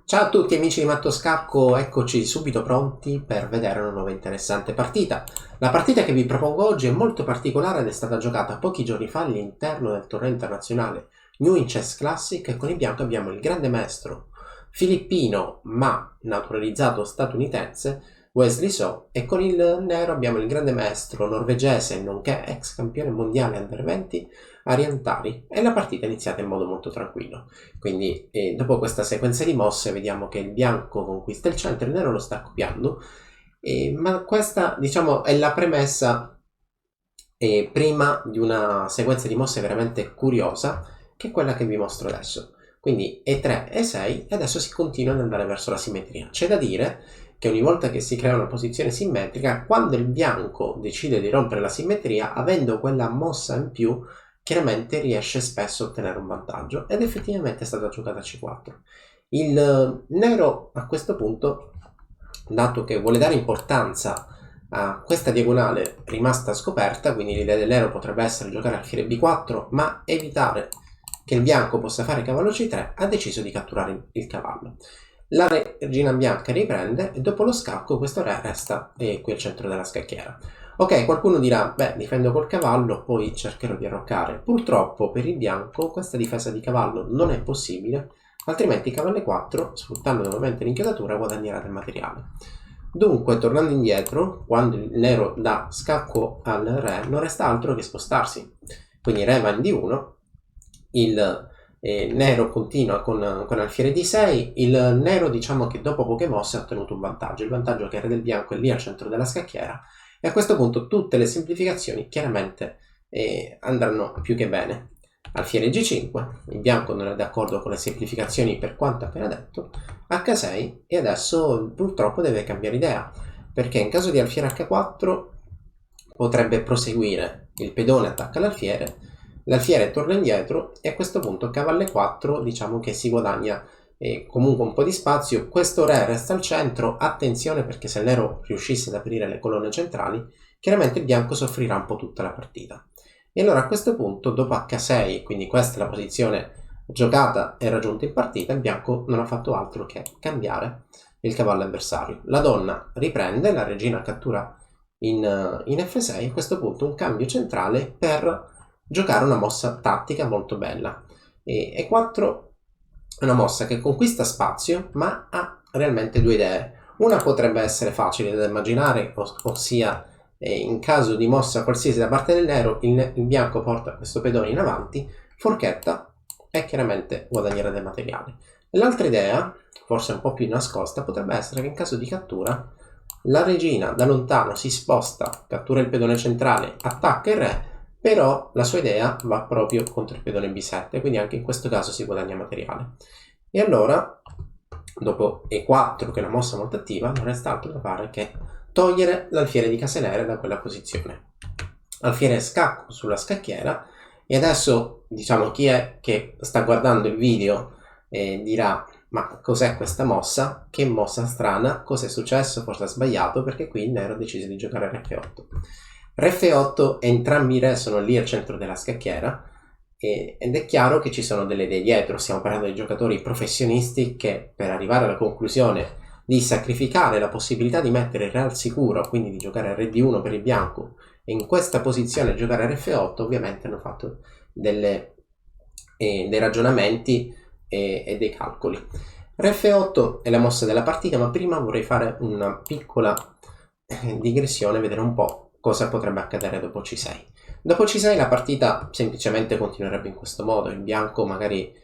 Ciao a tutti amici di Matto Scacco, eccoci subito pronti per vedere una nuova interessante partita. La partita che vi propongo oggi è molto particolare ed è stata giocata pochi giorni fa all'interno del torneo internazionale New in Chess Classic e con il bianco abbiamo il grande maestro filippino ma naturalizzato statunitense Wesley So e con il nero abbiamo il grande maestro norvegese nonché ex campione mondiale under 20 Ariantari e la partita è iniziata in modo molto tranquillo. Quindi dopo questa sequenza di mosse vediamo che il bianco conquista il centro, il nero lo sta copiando, ma questa diciamo è la premessa prima di una sequenza di mosse veramente curiosa che è quella che vi mostro adesso. Quindi E3, E6 e adesso si continua ad andare verso la simmetria. C'è da dire che ogni volta che si crea una posizione simmetrica, quando il bianco decide di rompere la simmetria, avendo quella mossa in più, chiaramente riesce spesso a ottenere un vantaggio ed effettivamente è stata giocata a C4. Il nero a questo punto, dato che vuole dare importanza a questa diagonale rimasta scoperta, quindi l'idea del nero potrebbe essere giocare alfiere B4 ma evitare che il bianco possa fare cavallo C3, ha deciso di catturare il cavallo. La regina bianca riprende e dopo lo scacco questo re resta qui al centro della scacchiera. Ok, qualcuno dirà, beh, difendo col cavallo, poi cercherò di arroccare. Purtroppo per il bianco questa difesa di cavallo non è possibile, altrimenti cavallo E4, sfruttando nuovamente l'inchiodatura, guadagnerà del materiale. Dunque, tornando indietro, quando il nero dà scacco al re, non resta altro che spostarsi. Quindi re va in D1, il nero continua con alfiere D6, il nero diciamo che dopo poche mosse ha ottenuto un vantaggio, il vantaggio che il re del bianco è lì al centro della scacchiera, e a questo punto tutte le semplificazioni chiaramente andranno più che bene. Alfiere G5, il bianco non è d'accordo con le semplificazioni per quanto appena detto, H6 e adesso purtroppo deve cambiare idea, perché in caso di alfiere H4 potrebbe proseguire, il pedone attacca l'alfiere torna indietro e a questo punto cavallo 4 diciamo che si guadagna comunque un po' di spazio. Questo re resta al centro, attenzione perché se il nero riuscisse ad aprire le colonne centrali chiaramente il bianco soffrirà un po' tutta la partita. E allora a questo punto dopo H6, quindi questa è la posizione giocata e raggiunta in partita, il bianco non ha fatto altro che cambiare il cavallo avversario. La donna riprende, la regina cattura in F6, a questo punto un cambio centrale per giocare una mossa tattica molto bella. E4 è una mossa che conquista spazio ma ha realmente due idee. Una potrebbe essere facile da immaginare, ossia in caso di mossa qualsiasi da parte del nero il bianco porta questo pedone in avanti, forchetta e chiaramente guadagnerà del materiale. L'altra idea, forse un po' più nascosta, potrebbe essere che in caso di cattura la regina da lontano si sposta, cattura il pedone centrale, attacca il re, però la sua idea va proprio contro il pedone B7, quindi anche in questo caso si guadagna materiale. E allora, dopo E4, che è una mossa molto attiva, non resta altro da fare che togliere l'alfiere di case nere da quella posizione. Alfiere scacco sulla scacchiera e adesso diciamo chi è che sta guardando il video dirà ma cos'è questa mossa? Che mossa strana, cos'è successo? Forse ha sbagliato perché qui il nero decise di giocare Rf8. Rf8 entrambi i re sono lì al centro della scacchiera ed è chiaro che ci sono delle idee dietro, stiamo parlando di giocatori professionisti che per arrivare alla conclusione di sacrificare la possibilità di mettere il re al sicuro, quindi di giocare re d1 per il bianco e in questa posizione giocare Rf8 ovviamente hanno fatto dei ragionamenti e dei calcoli. Rf8 è la mossa della partita, ma prima vorrei fare una piccola digressione, vedere un po' cosa potrebbe accadere dopo C6. Dopo C6 la partita semplicemente continuerebbe in questo modo, il bianco magari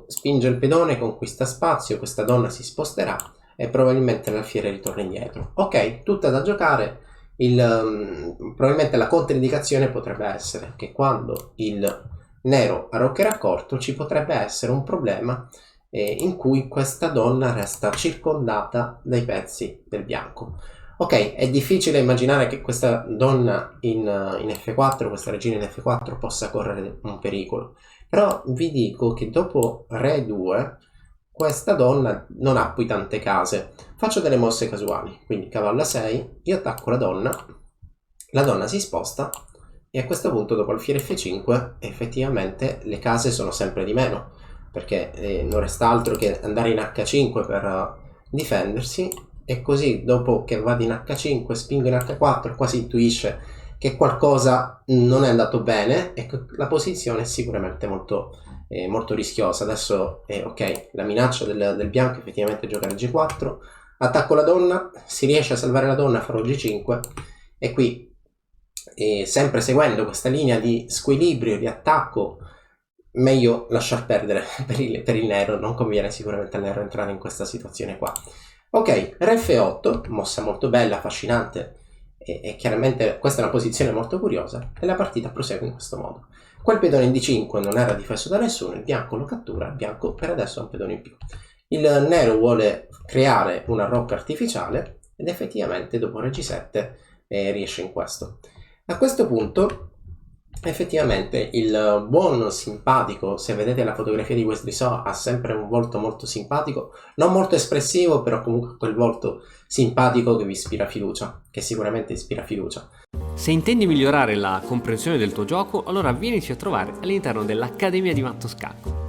spinge il pedone, conquista spazio, questa donna si sposterà e probabilmente l'alfiere ritorna indietro. Ok, tutta da giocare. Probabilmente la controindicazione potrebbe essere che quando il nero arroccherà corto ci potrebbe essere un problema in cui questa donna resta circondata dai pezzi del bianco. Ok, è difficile immaginare che questa donna in F4, questa regina in F4 possa correre un pericolo, però vi dico che dopo Re 2 questa donna non ha poi tante case. Faccio delle mosse casuali, quindi cavallo a 6, io attacco la donna si sposta e a questo punto dopo alfiere F5 effettivamente le case sono sempre di meno. perché non resta altro che andare in H5 per difendersi, e così dopo che vado in H5 spingo in H4, qua si intuisce che qualcosa non è andato bene e che la posizione è sicuramente molto rischiosa. Adesso ok, la minaccia del bianco effettivamente è giocare G4, attacco la donna, si riesce a salvare la donna, farò G5, e qui sempre seguendo questa linea di squilibrio, di attacco, meglio lasciar perdere per il nero, non conviene sicuramente al nero entrare in questa situazione qua. Ok, Re F8, mossa molto bella, affascinante, e chiaramente questa è una posizione molto curiosa, e la partita prosegue in questo modo. Quel pedone in D5 non era difeso da nessuno, il bianco lo cattura, il bianco per adesso ha un pedone in più. Il nero vuole creare una rocca artificiale, ed effettivamente dopo Re G7 riesce in questo. A questo punto effettivamente il buon simpatico, se vedete la fotografia di Wesley So, ha sempre un volto molto simpatico, non molto espressivo, però comunque quel volto simpatico che vi ispira fiducia, che sicuramente ispira fiducia. Se intendi migliorare la comprensione del tuo gioco, allora vienici a trovare all'interno dell'Accademia di Matto Scacco.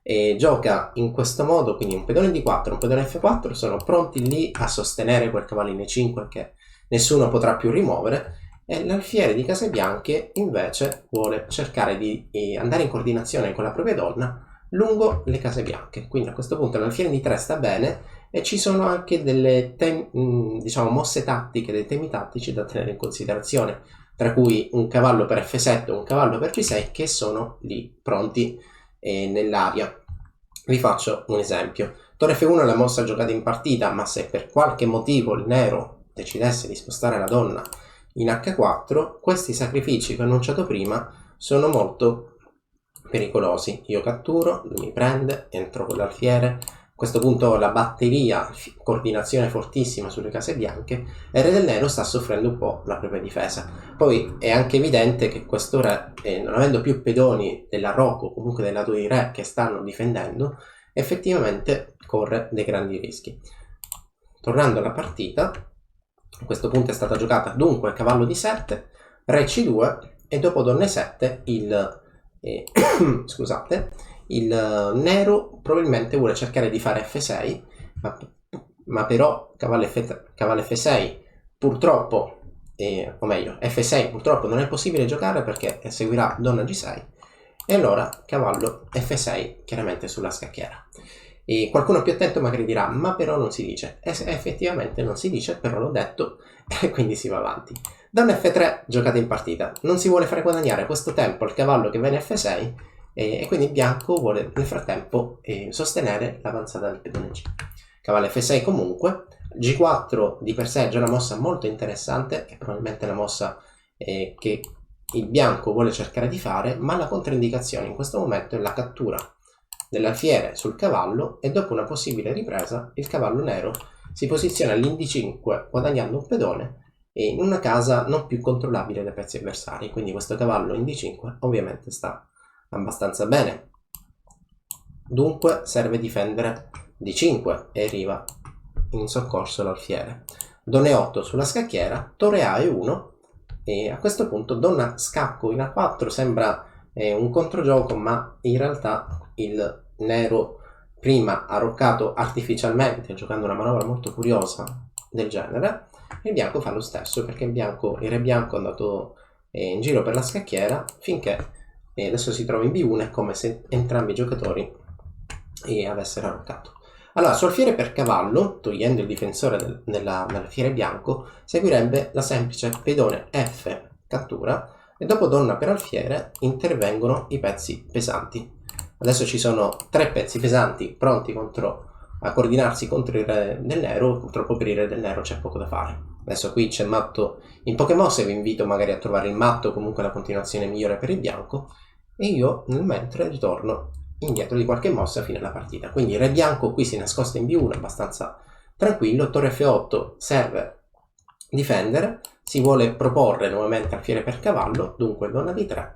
E gioca in questo modo, quindi un pedone D4, un pedone F4 sono pronti lì a sostenere quel cavallo in E5 che nessuno potrà più rimuovere, e l'alfiere di Case Bianche invece vuole cercare di andare in coordinazione con la propria donna lungo le Case Bianche. Quindi a questo punto l'alfiere di 3 sta bene, e ci sono anche delle diciamo mosse tattiche, dei temi tattici da tenere in considerazione, tra cui un cavallo per F7 e un cavallo per G6 che sono lì pronti nell'aria. Vi faccio un esempio. Torre F1 è la mossa giocata in partita, ma se per qualche motivo il nero decidesse di spostare la donna in H4, questi sacrifici che ho annunciato prima sono molto pericolosi. Io catturo, lui mi prende, entro con l'alfiere, a questo punto ho la batteria, coordinazione fortissima sulle Case Bianche, e il re del nero sta soffrendo un po' la propria difesa. Poi è anche evidente che questo re, non avendo più pedoni della Rocco, comunque del lato dei re che stanno difendendo, effettivamente corre dei grandi rischi. Tornando alla partita, a questo punto è stata giocata dunque cavallo di 7, re C2, e dopo donna E7 scusate, il nero probabilmente vuole cercare di fare F6, ma però cavallo F6 purtroppo, o meglio F6 purtroppo non è possibile giocare perché seguirà donna G6, e allora cavallo F6 chiaramente sulla scacchiera. E qualcuno più attento magari dirà ma però non si dice, e effettivamente non si dice, però l'ho detto e quindi si va avanti. Donna F3 giocata in partita, non si vuole fare guadagnare questo tempo al cavallo che va in F6, e quindi il bianco vuole nel frattempo sostenere l'avanzata del pedone G. Cavallo F6 comunque, G4 di per sé è già una mossa molto interessante, è probabilmente la mossa che il bianco vuole cercare di fare, ma la controindicazione in questo momento è la cattura dell'alfiere sul cavallo, e dopo una possibile ripresa il cavallo nero si posiziona all'Ind5 guadagnando un pedone e in una casa non più controllabile dai pezzi avversari, quindi questo cavallo in D5 ovviamente sta abbastanza bene. Dunque serve difendere D5 e arriva in soccorso l'alfiere. Donna E8 sulla scacchiera, torre A e 1, e a questo punto donna scacco in A4 sembra un controgioco, ma in realtà il nero prima ha roccato artificialmente giocando una manovra molto curiosa del genere, e il bianco fa lo stesso perché il re bianco è andato in giro per la scacchiera finché adesso si trova in B1, è come se entrambi i giocatori avessero roccato. Allora, su alfiere per cavallo, togliendo il difensore dell'alfiere bianco, seguirebbe la semplice pedone F cattura, e dopo donna per alfiere intervengono i pezzi pesanti. Adesso ci sono 3 pezzi pesanti pronti a coordinarsi contro il re del nero. Purtroppo per il re del nero c'è poco da fare. Adesso qui c'è matto in poche mosse, vi invito magari a trovare il matto, comunque la continuazione migliore per il bianco, e io nel mentre ritorno indietro di qualche mossa fino alla partita. Quindi il re bianco qui si nascosta in B1 abbastanza tranquillo, torre F8 serve difendere, si vuole proporre nuovamente alfiere per cavallo, dunque donna D3,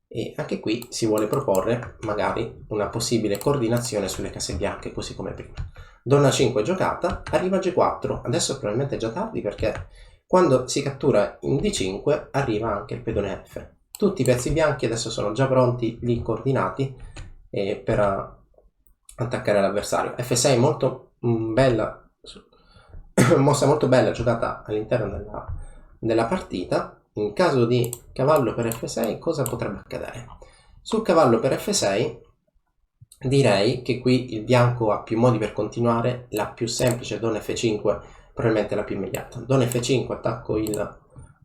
e anche qui si vuole proporre magari una possibile coordinazione sulle case bianche così come prima. Donna 5 giocata, arriva G4, adesso probabilmente è già tardi perché quando si cattura in D5 arriva anche il pedone F. Tutti i pezzi bianchi adesso sono già pronti, lì coordinati, per attaccare l'avversario. F6 molto bella, mossa molto bella giocata all'interno della partita. In caso di cavallo per F6 cosa potrebbe accadere? Sul cavallo per F6 direi che qui il bianco ha più modi per continuare. La più semplice, Don F5, probabilmente la più immediata. Don F5, attacco il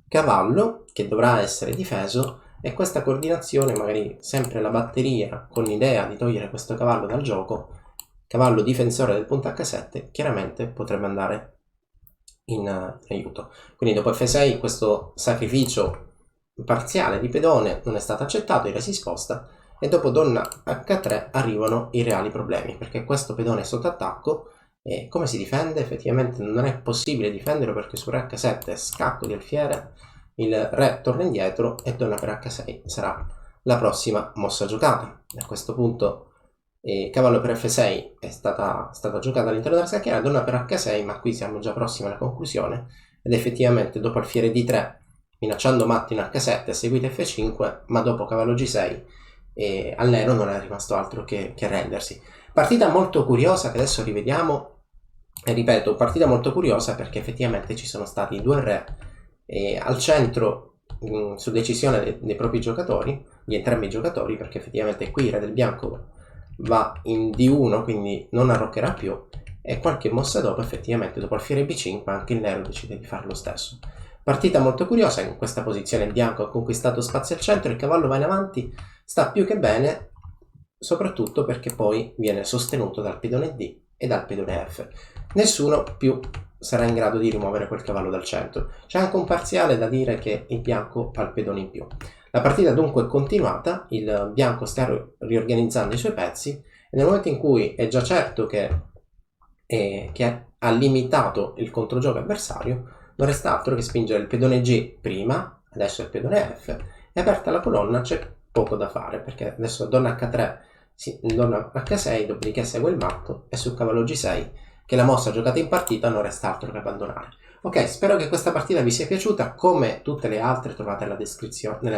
cavallo che dovrà essere difeso, e questa coordinazione, magari sempre la batteria con l'idea di togliere questo cavallo dal gioco, cavallo difensore del punto H7, chiaramente potrebbe andare in aiuto. Quindi dopo F6 questo sacrificio parziale di pedone non è stato accettato, il re si sposta, e dopo donna H3 arrivano i reali problemi, perché questo pedone è sotto attacco. E come si difende? Effettivamente non è possibile difenderlo, perché su re H7 scacco di alfiere, il re torna indietro e donna per H6 sarà la prossima mossa giocata. A questo punto cavallo per F6 è stata giocata all'interno della scacchiera, donna per H6, ma qui siamo già prossimi alla conclusione, ed effettivamente dopo alfiere D3 minacciando matto in H7 seguite F5, ma dopo cavallo G6 e al nero non è rimasto altro che rendersi. Partita molto curiosa che adesso rivediamo, e ripeto, partita molto curiosa perché effettivamente ci sono stati due re al centro su decisione dei propri giocatori, di entrambi i giocatori, perché effettivamente qui il re del bianco va in D1, quindi non arroccherà più, e qualche mossa dopo, effettivamente dopo alfiere B5, anche il nero decide di fare lo stesso. Partita molto curiosa. In questa posizione il bianco ha conquistato spazio al centro, il cavallo va in avanti, sta più che bene, soprattutto perché poi viene sostenuto dal pedone D e dal pedone F. Nessuno più sarà in grado di rimuovere quel cavallo dal centro. C'è anche un parziale da dire che il bianco ha il pedone in più. La partita dunque è continuata, il bianco sta riorganizzando i suoi pezzi, e nel momento in cui è già certo che ha limitato il controgioco avversario, non resta altro che spingere il pedone G prima, adesso il pedone F, e aperta la colonna c'è poco da fare, perché adesso donna H3, donna H6, dopodiché segue il matto, e sul cavallo G6, che la mossa giocata in partita, non resta altro che abbandonare. Ok, spero che questa partita vi sia piaciuta. Come tutte le altre trovate nella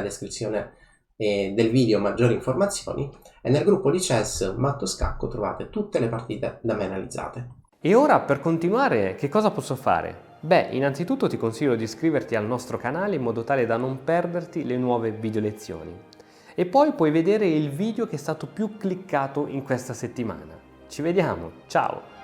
descrizione del video maggiori informazioni, e nel gruppo di chess Matto Scacco trovate tutte le partite da me analizzate. E ora, per continuare, che cosa posso fare? Beh, innanzitutto ti consiglio di iscriverti al nostro canale in modo tale da non perderti le nuove video lezioni. E poi puoi vedere il video che è stato più cliccato in questa settimana. Ci vediamo, ciao!